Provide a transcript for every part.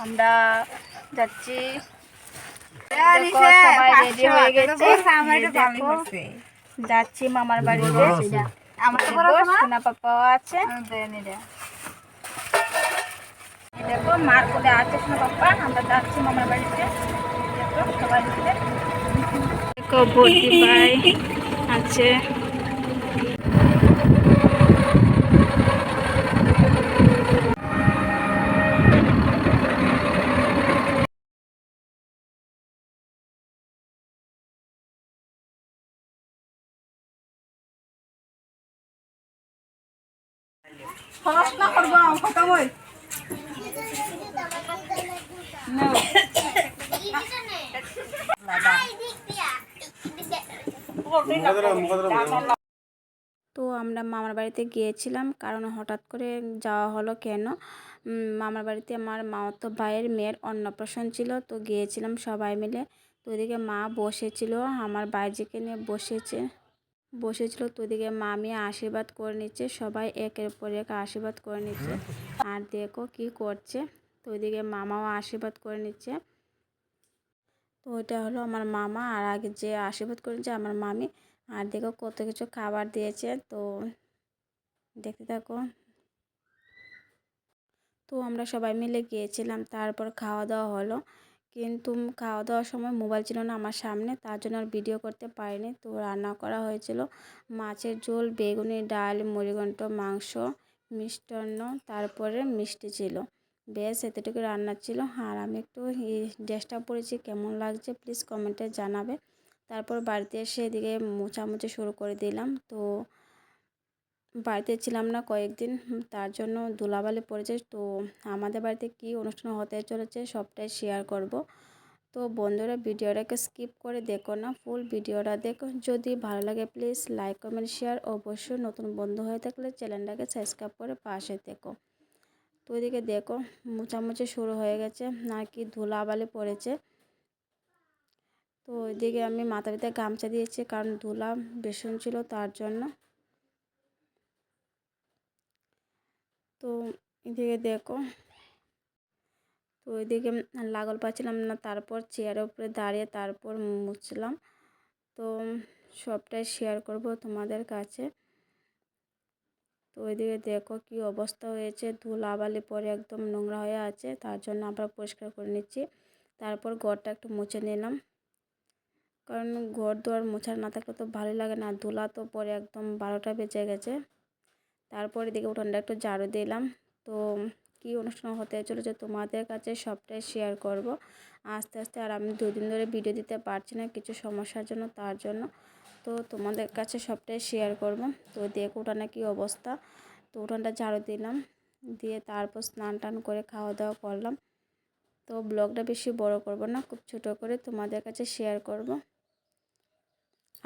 আমরা যাচ্ছি। সবাই রেডি হয়ে গেছে, যাচ্ছি মামার বাড়িতে। সোনা পাপাও আছে, দেখো মার কোলে আছে সোনা পাপা। আমরা যাচ্ছি মামার বাড়িতে, দেখো সবাই মিলে। দেখো বড়ি ভাই আছে, পড়াশোনা করবো কথা বই তো আমরা মামার বাড়িতে গিয়েছিলাম, কারণ হঠাৎ করে যাওয়া হলো কেন, মামার বাড়িতে আমার মামাতো ভাইয়ের মেয়ের অন্নপ্রাশন ছিল, তো গিয়েছিলাম সবাই মিলে। তো ওইদিকে মা বসেছিল, আমার বাইজিকে নিয়ে বসেছিল। তো ওইদিকে মা মেয়ে আশীর্বাদ করে নিচ্ছে, সবাই একের পর এক আশীর্বাদ করে নিচ্ছে। আর দেখো কি করছে, তো ওইদিকে মামাও আশীর্বাদ করে নিচ্ছে। তো ওইটা হলো আমার মামা, আর আগে যে আশীর্বাদ করেছে আমার মামি। আর দেখো কত কিছু খাবার দিয়েছে, তো দেখতে থাকো। তো আমরা সবাই মিলে গিয়েছিলাম, তারপর খাওয়া দাওয়া হলো। কিন্তু খাওয়া দাওয়ার সময় মোবাইল ছিল না আমার সামনে, তার জন্য আর ভিডিও করতে পারিনি। তো রান্না করা হয়েছিল মাছের ঝোল, বেগুনি, ডাল, মুড়িঘণ্ট, মাংস, মিষ্টান্ন, তারপরে মিষ্টি ছিল। বেশ এতটুকু রান্না ছিল। আর আমি একটু ড্রেসটা পরেছি, কেমন লাগছে প্লিজ কমেন্টে জানাবে। তারপর বাড়িতে এসে এদিকে মোছামুছি শুরু করে দিলাম। তো বাড়িতে ছিলাম না কয়েকদিন, তার জন্য ধুলাবালি পড়েছে। তো আমাদের বাড়িতে কি অনুষ্ঠান হতে চলেছে সবটাই শেয়ার করব। তো বন্ধুরা ভিডিওটাকে স্কিপ করে দেখো না, ফুল ভিডিওটা দেখো। যদি ভালো লাগে প্লিজ লাইক কমেন্ট শেয়ার, অবশ্যই নতুন বন্ধু হয়ে থাকলে চ্যানেলটাকে সাবস্ক্রাইব করে পাশে দেখো। তো ওইদিকে দেখো মোছামুছি শুরু হয়ে গেছে, আর কি ধুলাবালি পড়েছে। তো ওইদিকে আমি মাথা ব্যথা গামছা দিয়েছি, কারণ ধুলা ভীষণ ছিল তার জন্য। তো এদিকে দেখো, তো ওইদিকে লাগল পাচ্ছিলাম না, তারপর চেয়ারের উপরে দাঁড়িয়ে তারপর মুছলাম। তো সবটাই শেয়ার করব তোমাদের কাছে। তো ওইদিকে দেখো কি অবস্থা হয়েছে, ধুলাবালি পরে একদম নোংরা হয়ে আছে, তার জন্য আবার পরিষ্কার করে নিচ্ছি। তারপর ঘরটা একটু মুছে নিলাম, কারণ ঘর দুয়ার মোছার না থাকলে তো ভালোই লাগে না। ধুলা তো পরে একদম 12টা বেজে গেছে। তারপর এদিকে উঠানটা একটু ঝাড়ু দিলাম। তো কি অনুষ্ঠান হতে চলেছে তোমাদের কাছে সবটাই শেয়ার করব আস্তে আস্তে। আর আমি 2 দিন ধরে ভিডিও দিতে পারছি না কিছু সমস্যার জন্য, তার জন্য। তো তোমাদের কাছে সবটাই শেয়ার করব। তো দেখো উঠানে কি অবস্থা। তো উঠানটা ঝাড়ু দিলাম, দিয়ে তারপর স্নান টান করে খাওয়া দাওয়া করলাম। তো ব্লগটা বেশি বড় করব না, খুব ছোট করে তোমাদের কাছে শেয়ার করব।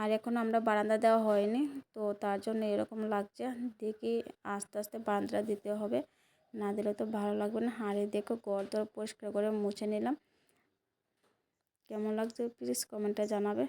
আর এখন আমরা বারান্দা দেওয়া হয়নি, তো তার জন্য এরকম লাগছে। দেখি আস্তে আস্তে বারান্দাটা দিতে হবে, না দিলে তো ভালো লাগবে না। আর দেখো ঘর দর পরিষ্কার করে মুছে নিলাম, কেমন লাগছে প্লিজ কমেন্টে জানাবে।